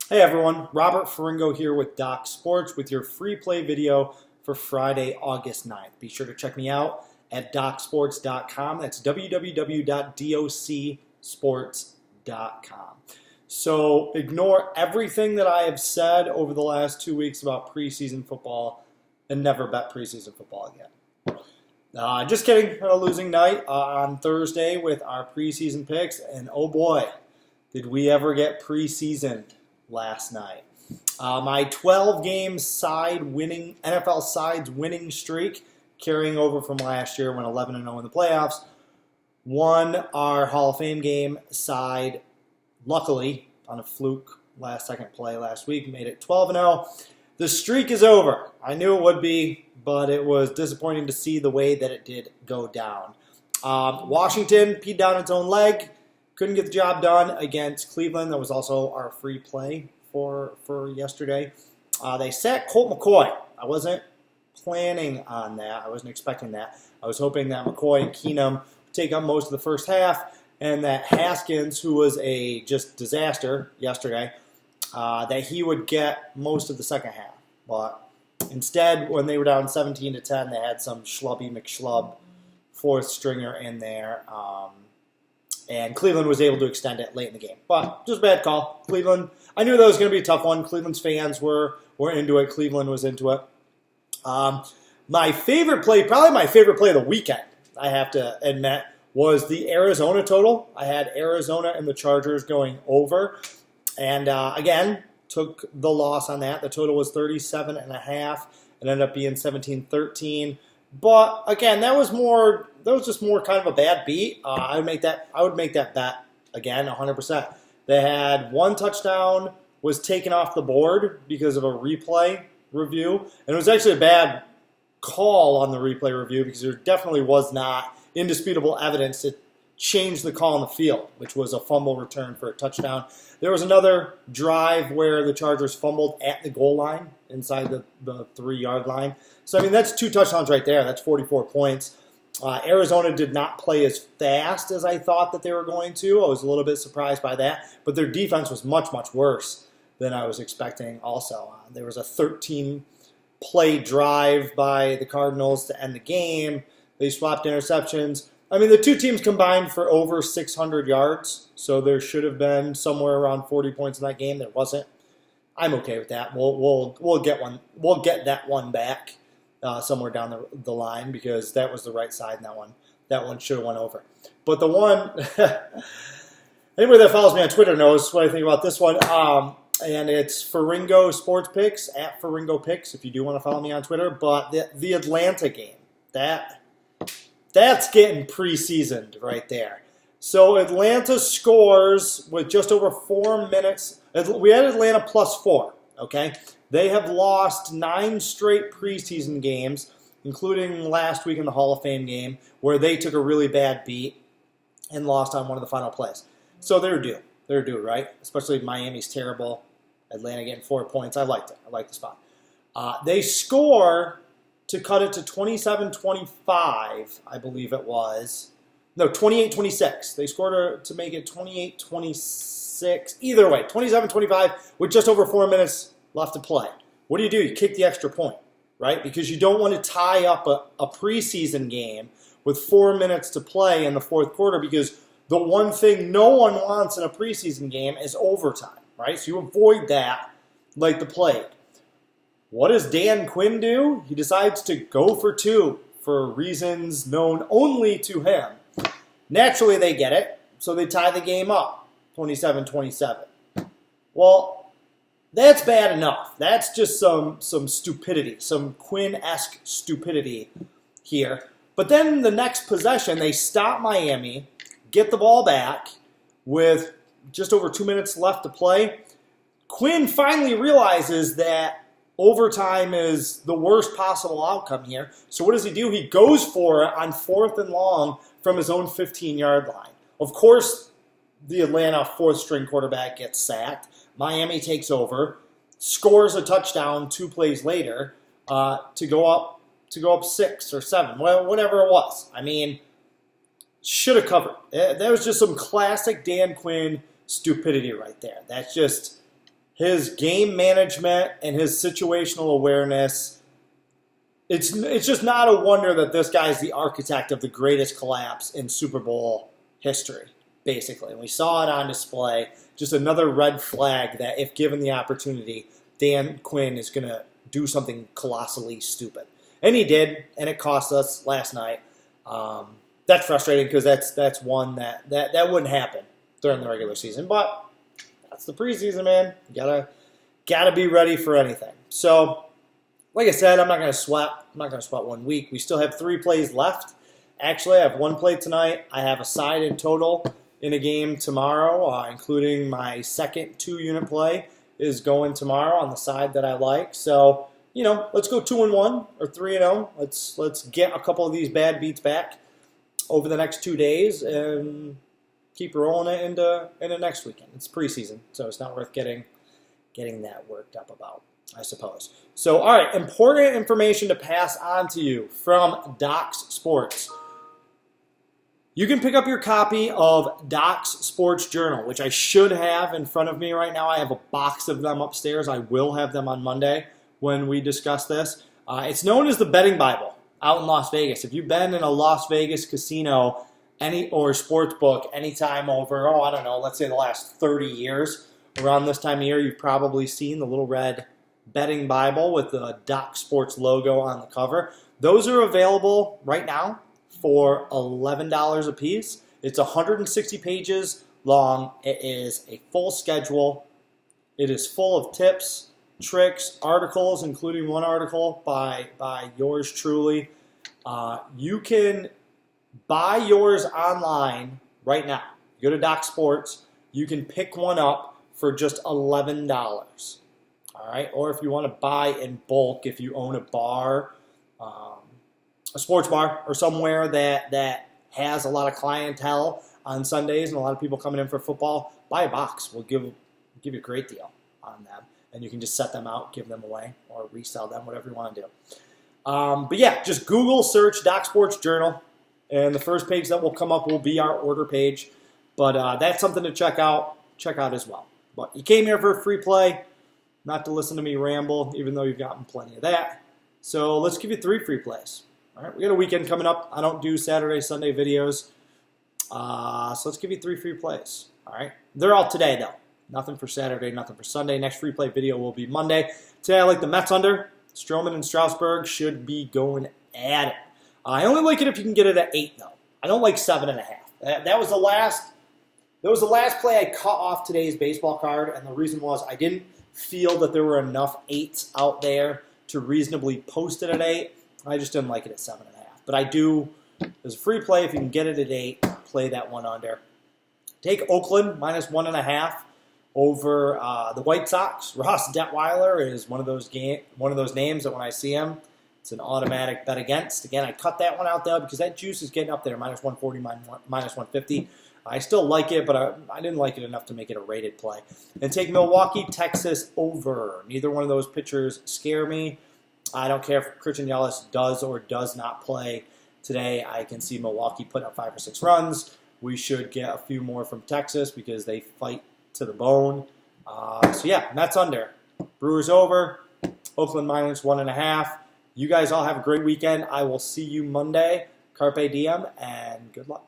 Hey everyone, Robert Ferringo here with Doc Sports with your free play video for Friday, August 9th. Be sure to check me out at docsports.com. That's www.docsports.com. So ignore everything that I have said over the last 2 weeks about preseason football and never bet preseason football again. Just kidding. Had a losing night on Thursday with our preseason picks, and oh boy, did we ever get preseasoned last night. My 12-game NFL sides winning streak, carrying over from last year, went 11-0 in the playoffs, won our Hall of Fame game side, luckily, on a fluke last-second play last week, made it 12-0. The streak is over. I knew it would be, but it was disappointing to see the way that it did go down. Washington peed down its own leg. Couldn't get the job done against Cleveland. That was also our free play for yesterday. They sat Colt McCoy. I wasn't planning on that. I wasn't expecting that. I was hoping that McCoy and Keenum would take up most of the first half, and that Haskins, who was a just disaster yesterday, that he would get most of the second half. But instead, when they were down 17-10, they had some schlubby McSchlub fourth stringer in there. And Cleveland was able to extend it late in the game. But just a bad call. Cleveland, I knew that was going to be a tough one. Cleveland's fans were into it. Cleveland was into it. My favorite play, probably my favorite play of the weekend, I have to admit, was the Arizona total. I had Arizona and the Chargers going over. And again, took the loss on that. The total was 37.5. It ended up being 17-13. But again, that was just more kind of a bad beat. I would make that bet again, 100%. They had one touchdown was taken off the board because of a replay review, and it was actually a bad call on the replay review because there definitely was not indisputable evidence to change the call on the field, which was a fumble return for a touchdown. There was another drive where the Chargers fumbled at the goal line inside the 3-yard line. So, I mean, that's 2 touchdowns right there. That's 44 points. Arizona did not play as fast as I thought that they were going to. I was a little bit surprised by that. But their defense was much, much worse than I was expecting also. There was a 13-play drive by the Cardinals to end the game. They swapped interceptions. I mean, the two teams combined for over 600 yards, so there should have been somewhere around 40 points in that game. There wasn't. I'm okay with that. We'll get one. We'll get that one back somewhere down the line because that was the right side in that one. That one should have went over. But the one, anybody that follows me on Twitter knows what I think about this one. And it's Ferringo Sports Picks at Ferringo Picks if you do want to follow me on Twitter. But the Atlanta game, that's getting preseasoned right there. So Atlanta scores with just over 4 minutes. We had Atlanta +4, okay? They have lost 9 straight preseason games, including last week in the Hall of Fame game, where they took a really bad beat and lost on one of the final plays. So they're due. They're due, right? Especially Miami's terrible. Atlanta getting 4 points. I liked it. I liked the spot. They score to cut it to 27-25, I believe it was. No, 28-26. They scored to make it 28-26. Either way, 27-25 with just over 4 minutes left to play. What do? You kick the extra point, right? Because you don't want to tie up a preseason game with 4 minutes to play in the fourth quarter because the one thing no one wants in a preseason game is overtime, right? So you avoid that like the plague. What does Dan Quinn do? He decides to go for 2 for reasons known only to him. Naturally, they get it, so they tie the game up, 27-27. Well, that's bad enough. That's just some stupidity, some Quinn-esque stupidity here. But then the next possession, they stop Miami, get the ball back with just over 2 minutes left to play. Quinn finally realizes that overtime is the worst possible outcome here. So what does he do? He goes for it on 4th and long from his own 15-yard line. Of course, the Atlanta fourth-string quarterback gets sacked. Miami takes over, scores a touchdown 2 plays later to go up 6 or 7, whatever it was. I mean, should have covered. That was just some classic Dan Quinn stupidity right there. That's just his game management and his situational awareness, it's just not a wonder that this guy is the architect of the greatest collapse in Super Bowl history, basically. And we saw it on display. Just another red flag that if given the opportunity, Dan Quinn is going to do something colossally stupid. And he did, and it cost us last night. That's frustrating because that's one that wouldn't happen during the regular season. But that's the preseason, man. You gotta be ready for anything. So, like I said, I'm not gonna sweat 1 week. We still have 3 plays left. Actually, I have 1 play tonight. I have a side in total in a game tomorrow, including my second 2-unit play is going tomorrow on the side that I like. So, let's go 2-1 or 3-0. Let's get a couple of these bad beats back over the next 2 days and keep rolling it into next weekend. It's preseason, so it's not worth getting that worked up about, I suppose. So, all right, important information to pass on to you from Doc's Sports. You can pick up your copy of Doc's Sports Journal, which I should have in front of me right now. I have a box of them upstairs. I will have them on Monday when we discuss this. It's known as the Betting Bible out in Las Vegas. If you've been in a Las Vegas casino or sports book anytime over, let's say the last 30 years, around this time of year, you've probably seen the little red Betting Bible with the Doc Sports logo on the cover. Those are available right now for $11 a piece. It's 160 pages long. It is a full schedule. It is full of tips, tricks, articles, including one article by yours truly. You can buy yours online right now. You go to Doc Sports. You can pick one up for just $11. All right, or if you want to buy in bulk, if you own a bar, a sports bar, or somewhere that has a lot of clientele on Sundays and a lot of people coming in for football, buy a box. We'll give you a great deal on them, and you can just set them out, give them away, or resell them, whatever you want to do. But yeah, just Google search Doc Sports Journal, and the first page that will come up will be our order page. But that's something to check out as well. But you came here for a free play, not to listen to me ramble, even though you've gotten plenty of that. So let's give you 3 free plays. All right, we got a weekend coming up. I don't do Saturday, Sunday videos. So let's give you 3 free plays. All right, they're all today, though. Nothing for Saturday, nothing for Sunday. Next free play video will be Monday. Today I like the Mets under. Stroman and Strasburg should be going at it. I only like it if you can get it at 8, though. I don't like 7.5. That was the last play I cut off today's baseball card, and the reason was I didn't feel that there were enough 8s out there to reasonably post it at 8. I just didn't like it at 7.5. But I do, as a free play, if you can get it at 8, play that one under. Take Oakland minus 1.5 over the White Sox. Ross Detweiler is one of those names that when I see him, it's an automatic bet against. Again, I cut that one out though because that juice is getting up there, minus 140, minus 150. I still like it, but I didn't like it enough to make it a rated play. And take Milwaukee, Texas over. Neither one of those pitchers scare me. I don't care if Christian Yelich does or does not play today. I can see Milwaukee putting up 5 or 6 runs. We should get a few more from Texas because they fight to the bone. So yeah, Mets under. Brewers over. Oakland minus 1.5. You guys all have a great weekend. I will see you Monday. Carpe diem and good luck.